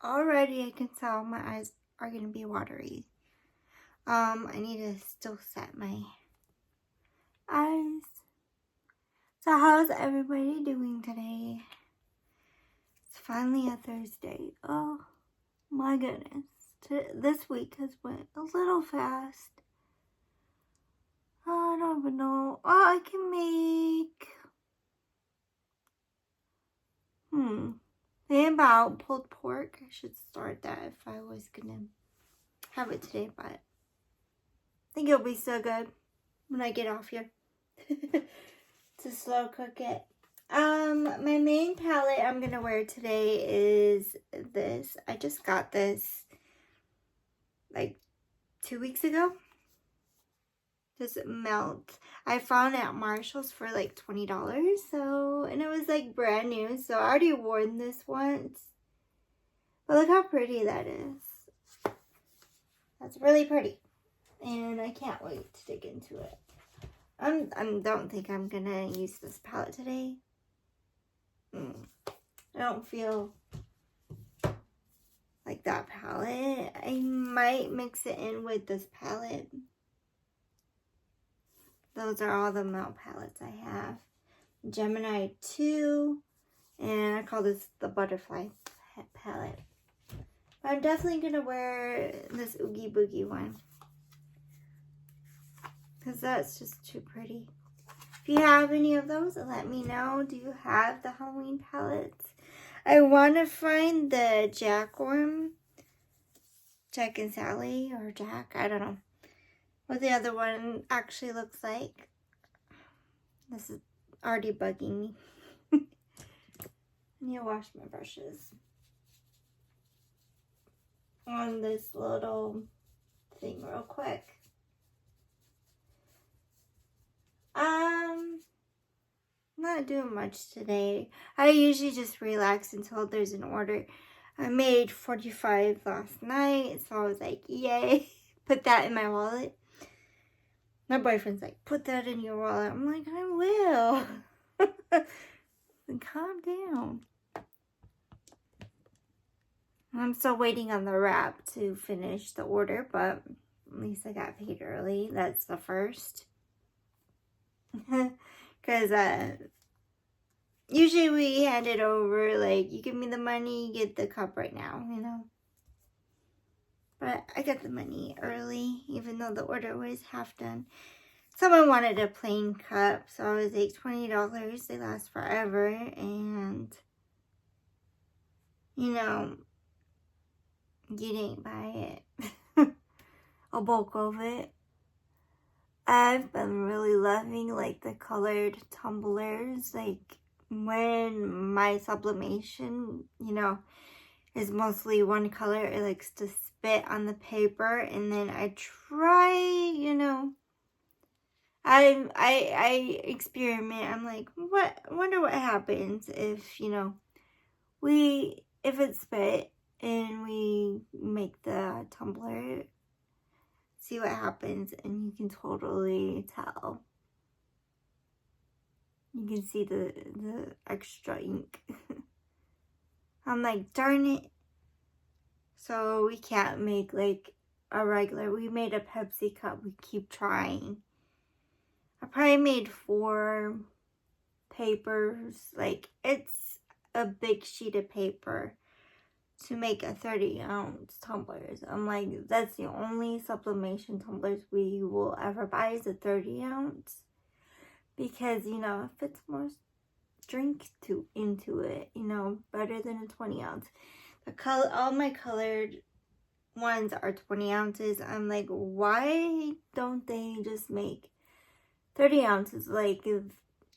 Already I can tell my eyes are gonna be watery. I need to still set my eyes. So how's everybody doing today? It's finally a Thursday. Oh my goodness. This week has went a little fast. I don't even know. Oh, I can make think about pulled pork. I should start that if I was gonna have it today, but I think it'll be so good when I get off here. To slow cook it. My main palette I'm gonna wear today is this. I just got this like 2 weeks ago. Just melt. I found it at Marshall's for like $20. So, and it was like brand new. So I already worn this once. But look how pretty that is. That's really pretty. And I can't wait to dig into it. I don't think I'm gonna use this palette today. I don't feel like that palette. I might mix it in with this palette. Those are all the melt palettes I have. Gemini 2, and I call this the butterfly palette. But I'm definitely gonna wear this Oogie Boogie one, because that's just too pretty. If you have any of those, let me know. Do you have the Halloween palettes? I want to find the Jack and Sally, or Jack, I don't know what the other one actually looks like. This is already bugging me. I need to wash my brushes on this little thing real quick. Not doing much today. I usually just relax until there's an order. I made 45 last night, so I was like, yay. Put that in my wallet. My boyfriend's like, put that in your wallet. I'm like, I will. Calm down. I'm still waiting on the wrap to finish the order, but at least I got paid early. That's the first. Because usually we hand it over, like, you give me the money, you get the cup right now, you know. But I got the money early, even though the order was half done. Someone wanted a plain cup, so I was like, $20. They last forever, and, you know, you didn't buy it. A bulk of it. I've been really loving, like, the colored tumblers, like, when my sublimation, you know, is mostly one color, it likes to spit on the paper, and then I try, you know, I experiment. I'm like, wonder what happens if, you know, if it's spit and we make the tumbler, see what happens, and you can totally tell. You can see the extra ink. I'm like, darn it. So we can't make like a regular. We made a Pepsi cup. We keep trying. I probably made 4 papers. Like, it's a big sheet of paper to make a 30-ounce tumblers. I'm like, that's the only sublimation tumblers we will ever buy is a 30-ounce. Because, you know, it fits more drink into it, you know, better than a 20-ounce. All my colored ones are 20 ounces. I'm like, why don't they just make 30 ounces like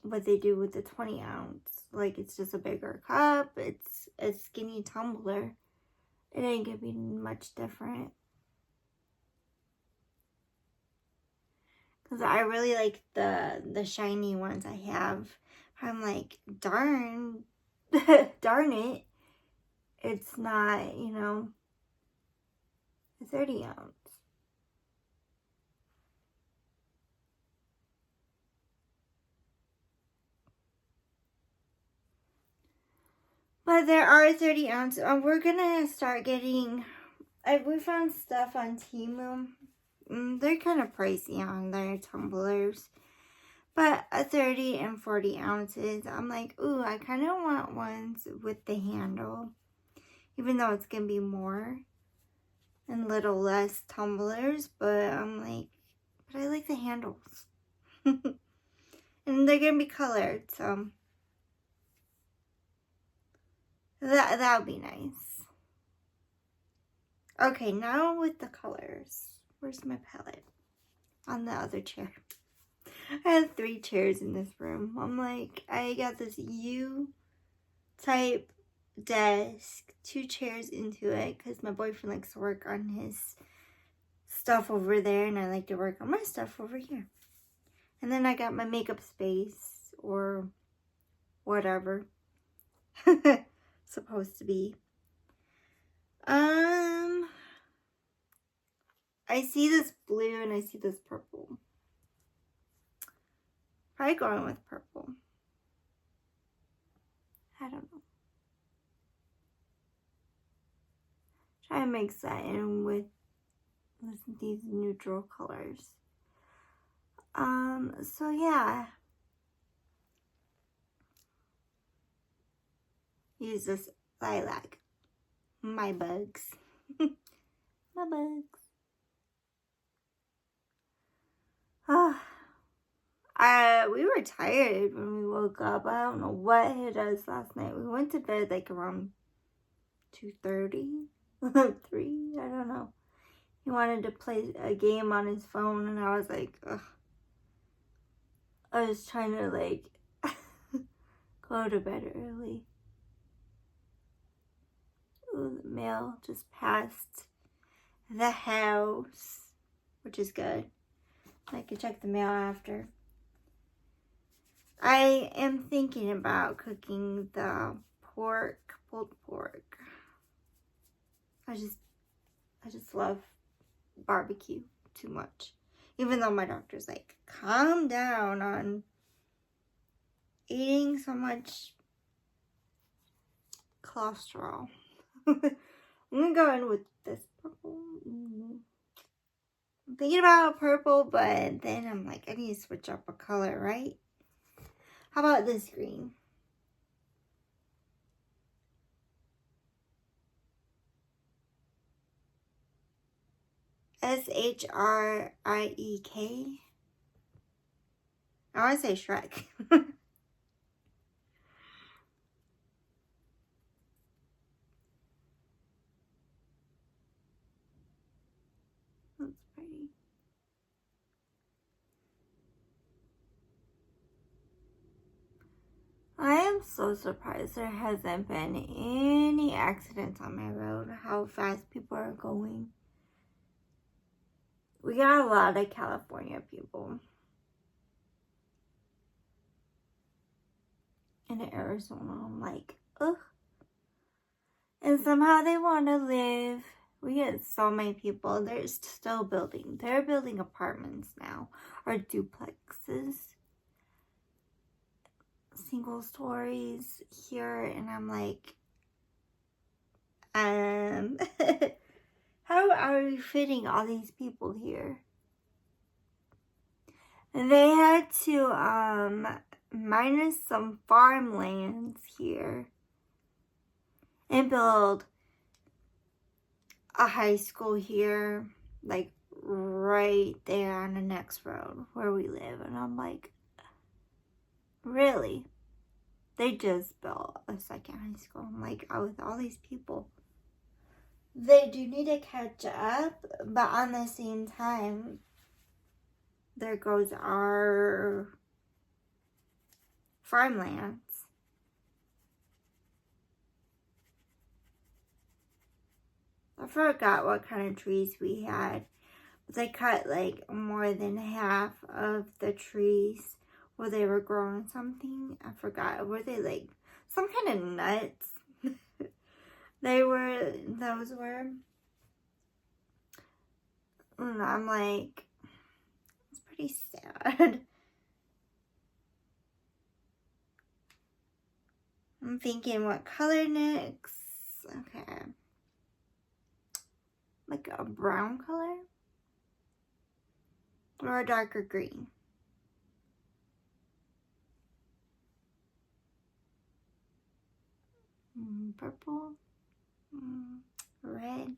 what they do with the 20-ounce? Like, it's just a bigger cup. It's a skinny tumbler. It ain't gonna be much different. Because I really like the shiny ones I have. I'm like, darn it. It's not, you know, a 30-ounce. But there are 30 ounce. We're gonna start getting. We found stuff on Temu. They're kind of pricey on their tumblers. But 30 and 40 ounces. I'm like, ooh, I kind of want ones with the handle. Even though it's going to be more and little less tumblers. But I'm like, but I like the handles. And they're going to be colored. So that would be nice. Okay, now with the colors. Where's my palette? On the other chair. I have 3 chairs in this room. I'm like, I got this U-type desk, 2 chairs into it, because my boyfriend likes to work on his stuff over there, and I like to work on my stuff over here. And then I got my makeup space, or whatever. Supposed to be. I see this blue and I see this purple. Probably going with purple. I don't know. Try to mix that in with these neutral colors. So yeah. Use this lilac. My bugs. My bugs. We were tired when we woke up. I don't know what hit us last night. We went to bed like around 2:30, 3, I don't know. He wanted to play a game on his phone, and I was like, ugh. I was trying to like go to bed early. Ooh, the mail just passed the house, which is good. I can check the mail after. I am thinking about cooking the pulled pork. I just love barbecue too much. Even though my doctor's like, calm down on eating so much cholesterol. I'm gonna go in with this purple. I'm thinking about purple, but then I'm like, I need to switch up a color, right? How about this green? Shriek. I want to say Shrek. That's pretty. I am so surprised there hasn't been any accidents on my road. How fast people are going. We got a lot of California people. In Arizona, I'm like, ugh. And somehow they want to live. We get so many people. They're still building. They're building apartments now, or duplexes, single stories here, and I'm like, how are we fitting all these people here? And they had to minus some farmlands here and build a high school here, like right there on the next road where we live. And I'm like, really? They just built a second high school. I'm like, oh, with all these people. They do need to catch up, but on the same time, there goes our farmlands. I forgot what kind of trees we had. But they cut like more than half of the trees where they were growing something. I forgot. Were they like some kind of nuts? Those were. And I'm like, it's pretty sad. I'm thinking what color next. Okay. Like a brown color? Or a darker green? Purple? Red?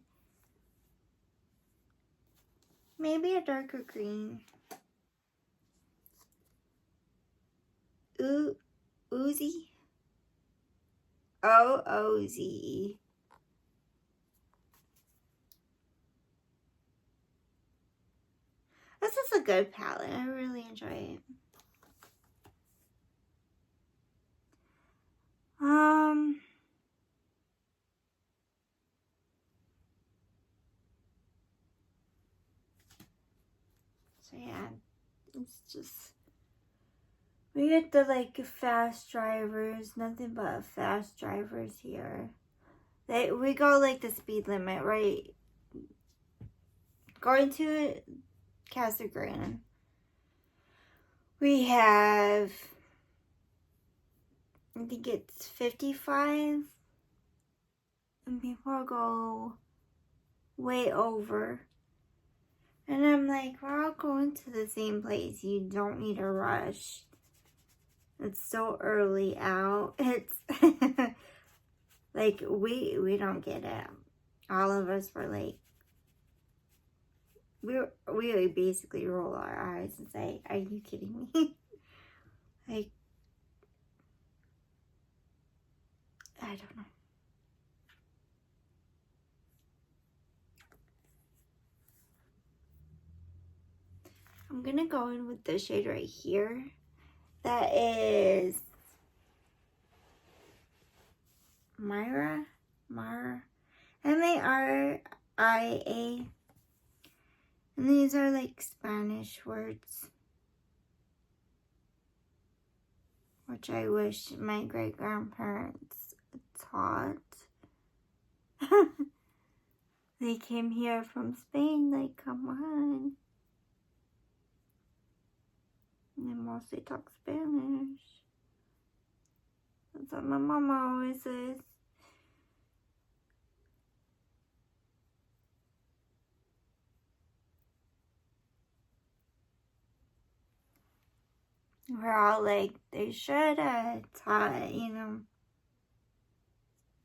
Maybe a darker green. Oozy? OOZE. This is a good palette. I really enjoy it. So yeah, it's just, we get the like fast drivers, nothing but fast drivers here. We go like the speed limit, right? Going to Casa Grande. We have, I think it's 55, and people go way over. And I'm like, we're all going to the same place. You don't need to rush. It's so early out. It's like we don't get it. All of us were like, we basically roll our eyes and say, "Are you kidding me?" Like, I don't know. I'm gonna go in with the shade right here. That is Mara, Maria. And these are like Spanish words, which I wish my great grandparents taught. They came here from Spain, like, come on. And they mostly talk Spanish. That's what my mama always says. We're all like, they should have taught,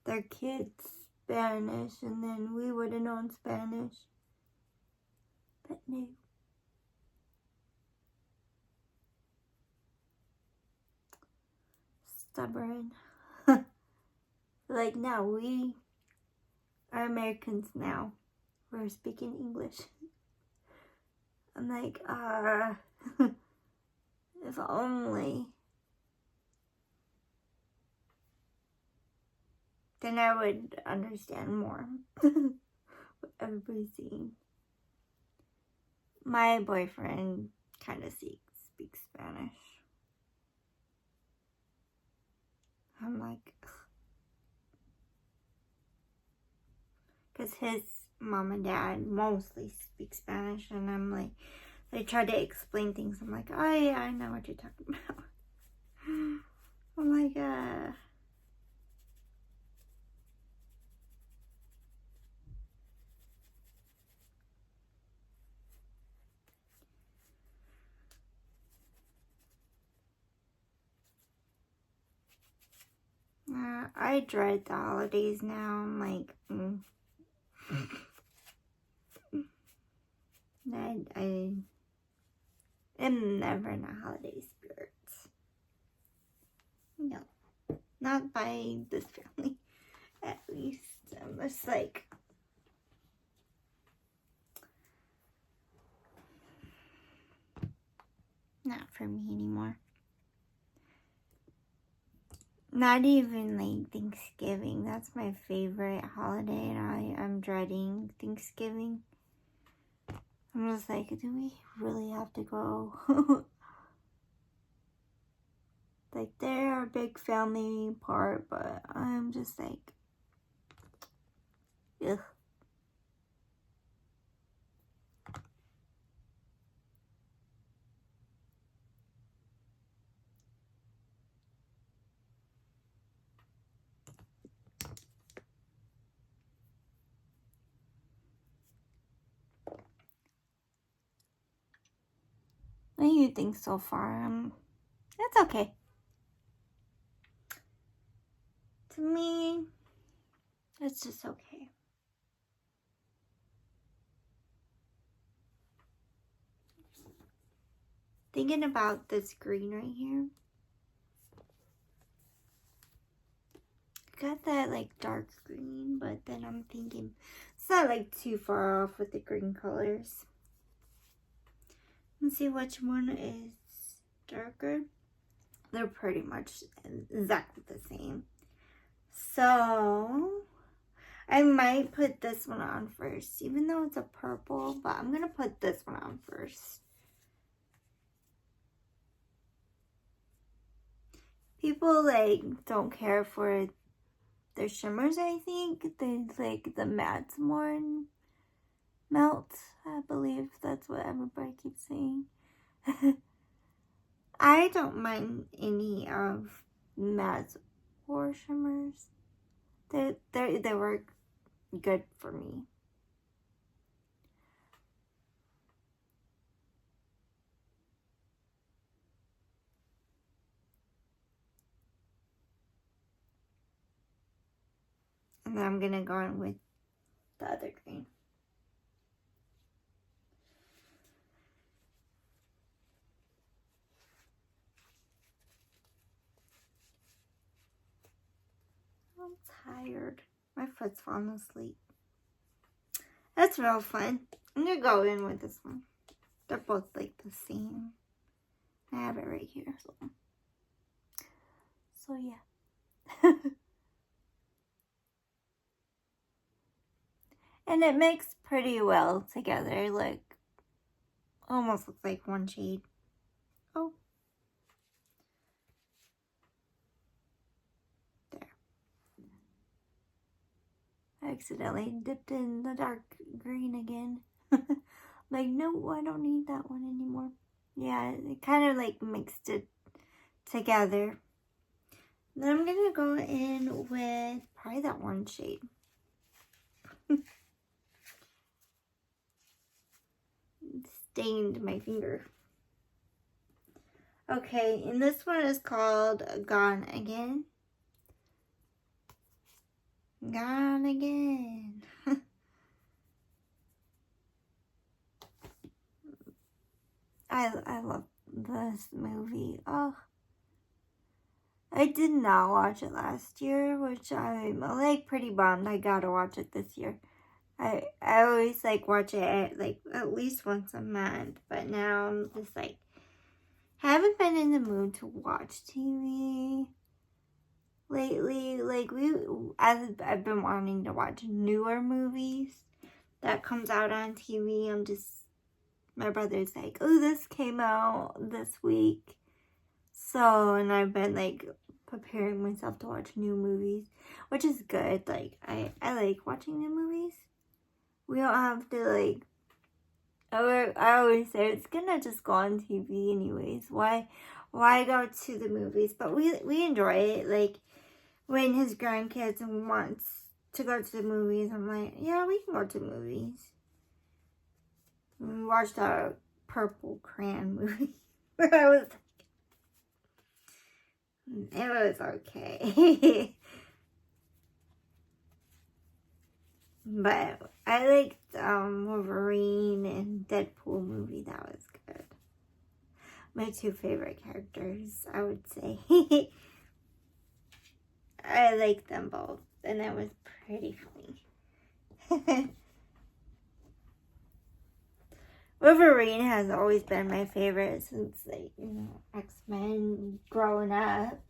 their kids Spanish, and then we would have known Spanish. But no. Stubborn. Like, now we are Americans now. We're speaking English. I'm like, if only. Then I would understand more what everybody's saying. My boyfriend kind of speaks Spanish. I'm like, because his mom and dad mostly speak Spanish, and I'm like, they try to explain things. I'm like, oh yeah, I know what you're talking about. I'm like, I dread the holidays now. I'm like, I am never in a holiday spirit. No, not by this family, at least. I'm just like, not for me anymore. Not even like Thanksgiving. That's my favorite holiday, and I'm dreading Thanksgiving. I'm just like, do we really have to go? Like, they're a big family part, but I'm just like, ugh. What do you think so far? It's okay. To me, it's just okay. Thinking about this green right here. Got that like dark green, but then I'm thinking it's not like too far off with the green colors. Let's see which one is darker. They're pretty much exactly the same. So I might put this one on first, even though it's a purple, but I'm gonna put this one on first. People like don't care for their shimmers, I think. They like the mattes more and melt. I believe that's what everybody keeps saying. I don't mind any of mattes or shimmers. They work good for me. And then I'm gonna go in with the other green. I'm tired. My foot's falling asleep. That's real fun. I'm gonna go in with this one. They're both like the same. I have it right here. So yeah. And it mixed pretty well together. Like, almost looks like one shade. Oh. There. I accidentally dipped in the dark green again. Like, no, I don't need that one anymore. Yeah, it kind of like mixed it together. Then I'm gonna go in with probably that one shade. Stained my finger. Okay, and this one is called Gone Again. Gone Again. I love this movie. Oh, I did not watch it last year, which I'm like pretty bummed. I gotta watch it this year. I always like watch it at least once a month, but now I'm just like haven't been in the mood to watch TV lately. Like I've been wanting to watch newer movies that comes out on TV. My brother's like, oh, this came out this week. So, and I've been like preparing myself to watch new movies, which is good. Like, I like watching new movies. We don't have to like, I always say it's gonna just go on TV anyways. Why go to the movies? But we enjoy it. Like, when his grandkids wants to go to the movies, I'm like, yeah, we can go to movies. We watched a Purple Crayon movie where I was like, it was okay. But I liked Wolverine and Deadpool movie. That was good. My two favorite characters, I would say. I like them both, and it was pretty funny. Wolverine has always been my favorite since, like, X-Men growing up.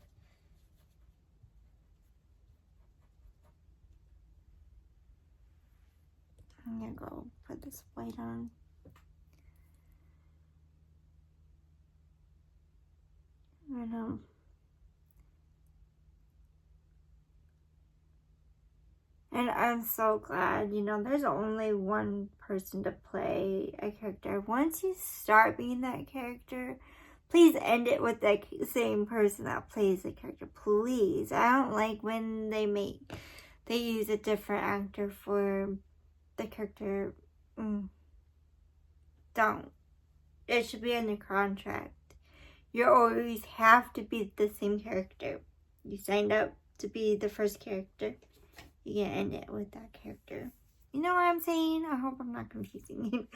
I'm gonna go put this white on. I know. And I'm so glad, there's only one person to play a character. Once you start being that character, please end it with the same person that plays the character. Please. I don't like when they use a different actor for the character. Don't. it should be in the contract. You always have to be the same character. You signed up to be the first character. You can end it with that character. You know what I'm saying? I hope I'm not confusing you.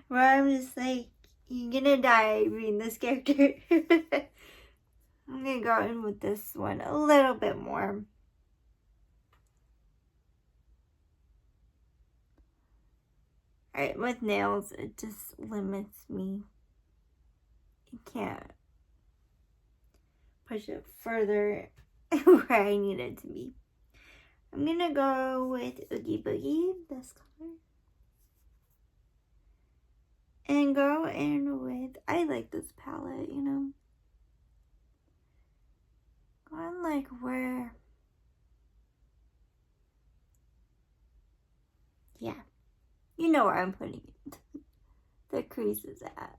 But I'm just like, you're gonna die being this character. I'm gonna go in with this one a little bit more. Alright, with nails, it just limits me. You can't push it further where I need it to be. I'm gonna go with Oogie Boogie, this color. And go in with, I like this palette, you know. Going like where, yeah. You know where I'm putting it. The crease is at.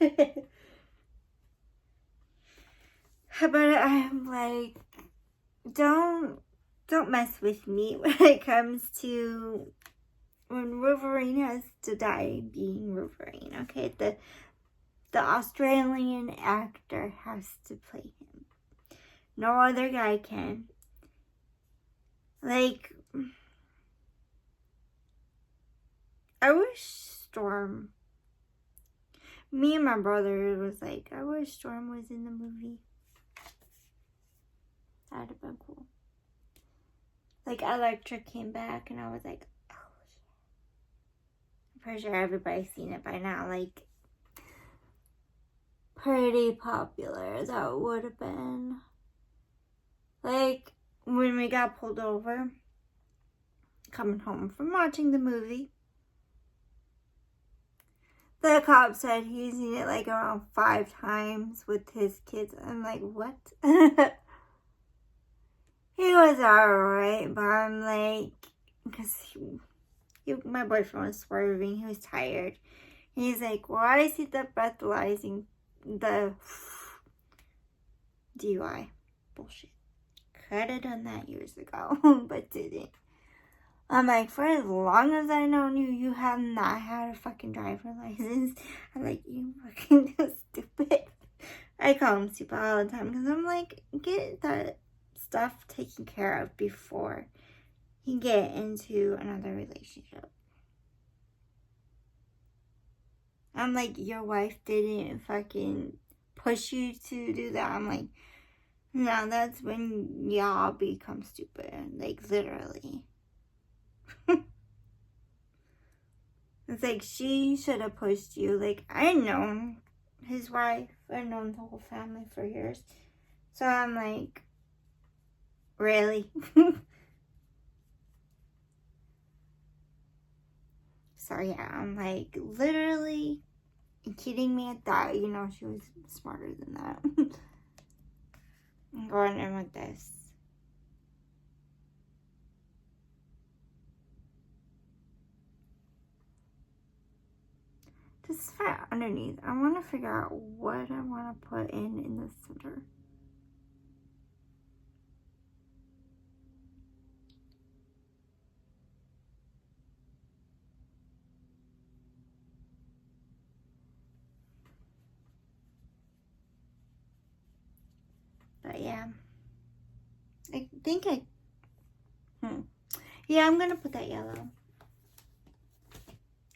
Okay. But I'm like, don't mess with me when it comes to when Wolverine has to die being Wolverine, okay? The Australian actor has to play him. No other guy can. Like, I wish Storm, me and my brother was like, I wish Storm was in the movie. That'd have been cool. Like, Electra came back and I was like, oh shit. I'm pretty sure everybody's seen it by now. Like, pretty popular. That would have been. Like, when we got pulled over, coming home from watching the movie, the cop said he's seen it like around 5 times with his kids. I'm like, what? He was alright, but I'm like, because my boyfriend was swerving, he was tired. He's like, well, I see the breathalyzing, the DUI. Bullshit. Could have done that years ago, but didn't. I'm like, for as long as I've known you, you have not had a fucking driver license. I'm like, you fucking stupid. I call him stupid all the time because I'm like, get that stuff taken care of before you get into another relationship. I'm like, your wife didn't fucking push you to do that. I'm like, no, that's when y'all become stupid. Like, literally. It's like, she should have pushed you. Like, I known his wife. I've known the whole family for years. So I'm like, really? So yeah, I'm like, literally kidding me at that. You know, she was smarter than that. I'm going in with this. This is for underneath. I want to figure out what I want to put in the center. But yeah, I think yeah, I'm gonna put that yellow.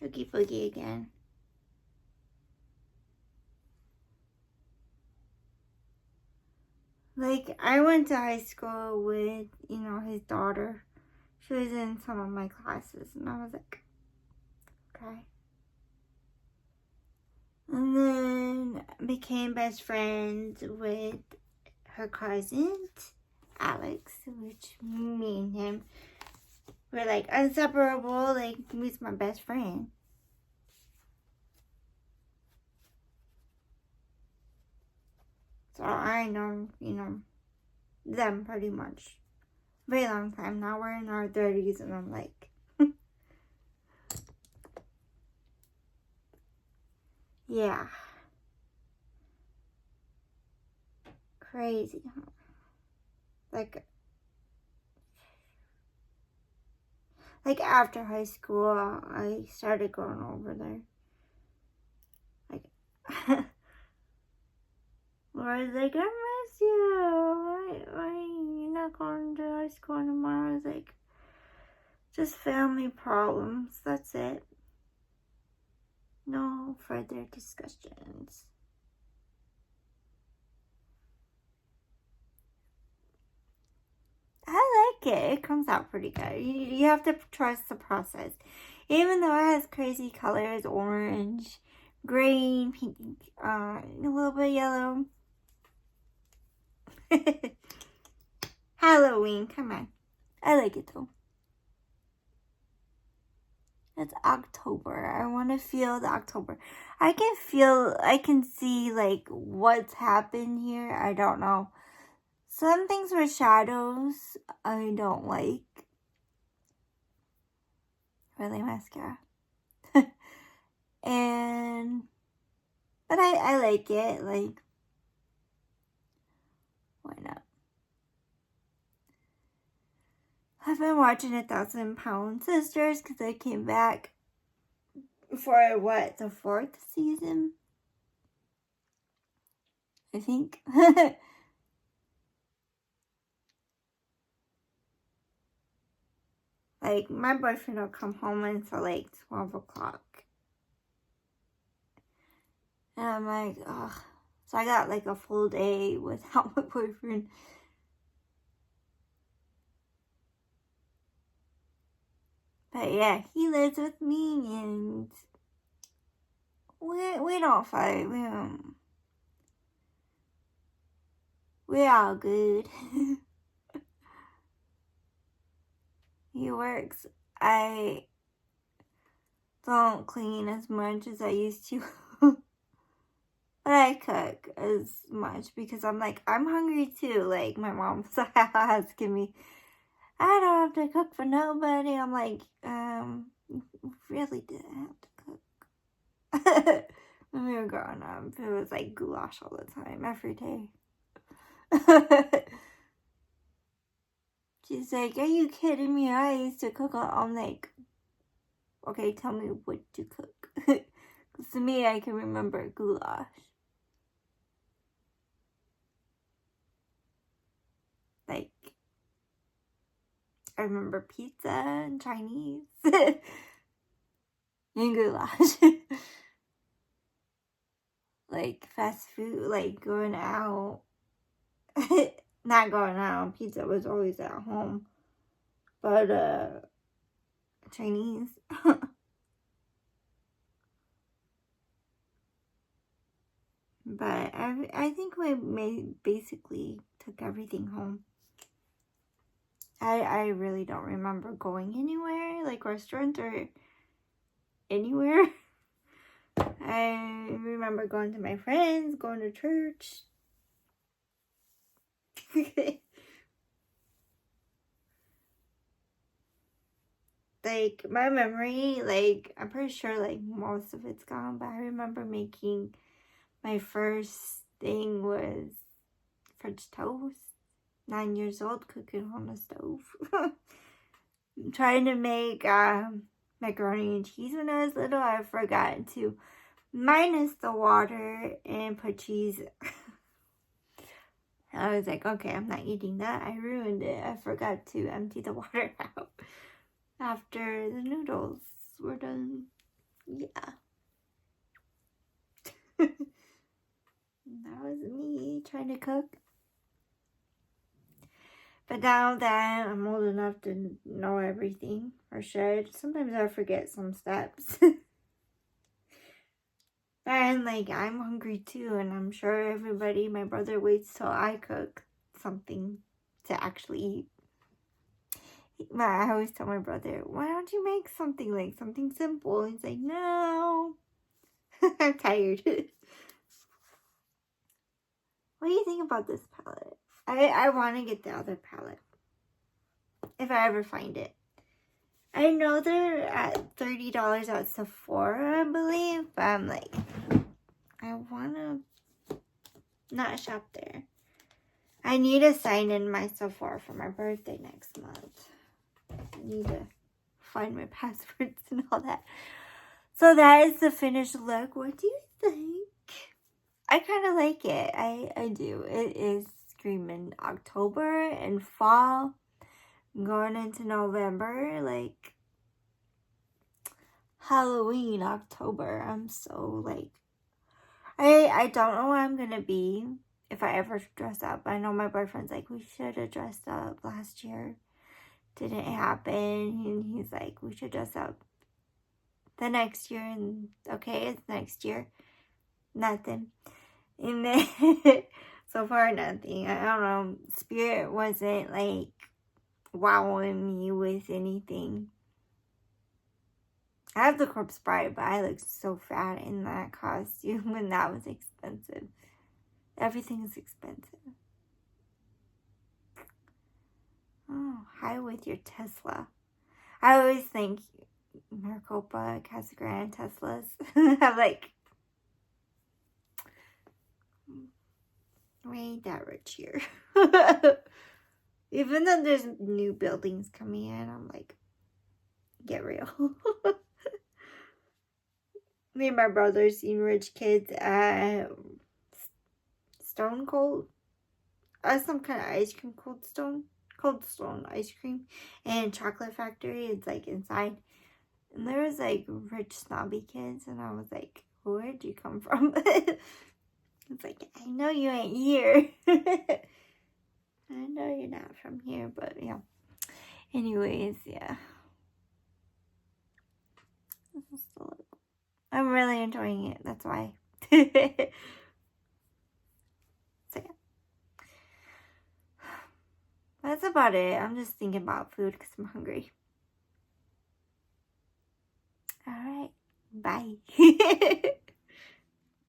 Oogie Boogie again. Like, I went to high school with, you know, his daughter. She was in some of my classes, and I was like, okay. And then became best friends with her cousin, Alex, which me and him were like inseparable. Like, he's my best friend. So I know, you know, them pretty much. Very long time. Now we're in our 30s, and I'm like, yeah. Crazy, huh? Like, Like after high school, I started going over there. Like, Laura's like, I miss you. Why you not going to high school anymore? I was like, just family problems. That's it. No further discussions. I like it. It comes out pretty good. You have to trust the process. Even though it has crazy colors, orange, green, pink, a little bit yellow. Halloween, come on. I like it though. It's October. I want to feel the October. I can see like what's happened here. I don't know. Some things with shadows I don't like. Really mascara. But I like it. Like, why not? I've been watching 1,000-Pound Sisters because I came back for the 4th season? I think. Like, my boyfriend will come home until like 12 o'clock. And I'm like, ugh. So I got like a full day without my boyfriend. But yeah, he lives with me and we don't fight. We're all good. He works. I don't clean as much as I used to. But I cook as much because I'm like, I'm hungry too. Like, my mom's asking me, I don't have to cook for nobody. I'm like, really didn't have to cook. When we were growing up, it was like goulash all the time, every day. She's like, are you kidding me? I used to cook. I'm like, okay, tell me what to cook. Because to me, I can remember goulash. Like, I remember pizza and Chinese. And goulash. Like, fast food, like, going out. Not going out. Pizza was always at home. But, Chinese. But I think we basically took everything home. I really don't remember going anywhere, like restaurants or anywhere. I remember going to my friends, going to church. Like, my memory, like, I'm pretty sure, like, most of it's gone, but I remember making my first thing was French toast. 9 years old, cooking on the stove. Trying to make macaroni and cheese when I was little. I forgot to minus the water and put cheese. I was like, okay, I'm not eating that. I ruined it. I forgot to empty the water out after the noodles were done. Yeah. That was me trying to cook. But now that I'm old enough to know everything, or should, sometimes I forget some steps. And like, I'm hungry too, and I'm sure everybody, my brother waits till I cook something to actually eat. I always tell my brother, why don't you make something, like something simple? He's like, no, I'm tired. What do you think about this palette? I want to get the other palette, if I ever find it. I know they're at $30 at Sephora, I believe, but I'm like, I want to not shop there. I need to sign in my Sephora for my birthday next month. I need to find my passwords and all that. So that is the finished look. What do you think? I kind of like it. I do. It is screaming October and fall, going into November, like Halloween, October. I'm so like, I don't know what I'm gonna be if I ever dress up. I know my boyfriend's like, we should have dressed up last year. Didn't happen. And he's like, we should dress up the next year. And okay, it's next year. Nothing. And then, so far, nothing. I don't know. Spirit wasn't like wowing me with anything. I have the corpse bride, but I look so fat in that costume, and that was expensive. Everything is expensive. Oh, hi with your Tesla. I always think Maricopa, Casa Grande, Teslas have like, we ain't that rich here. Even though there's new buildings coming in, I'm like, get real. Me and my brother seen Rich Kids at Stone Cold. Some kind of ice cream, Cold Stone ice cream, and Chocolate Factory. It's like inside. And there was like rich snobby kids, and I was like, where'd you come from? It's like, I know you ain't here. I know you're not from here, but yeah. Anyways, yeah. I'm really enjoying it. That's why. So yeah. That's about it. I'm just thinking about food because I'm hungry. Alright. Bye.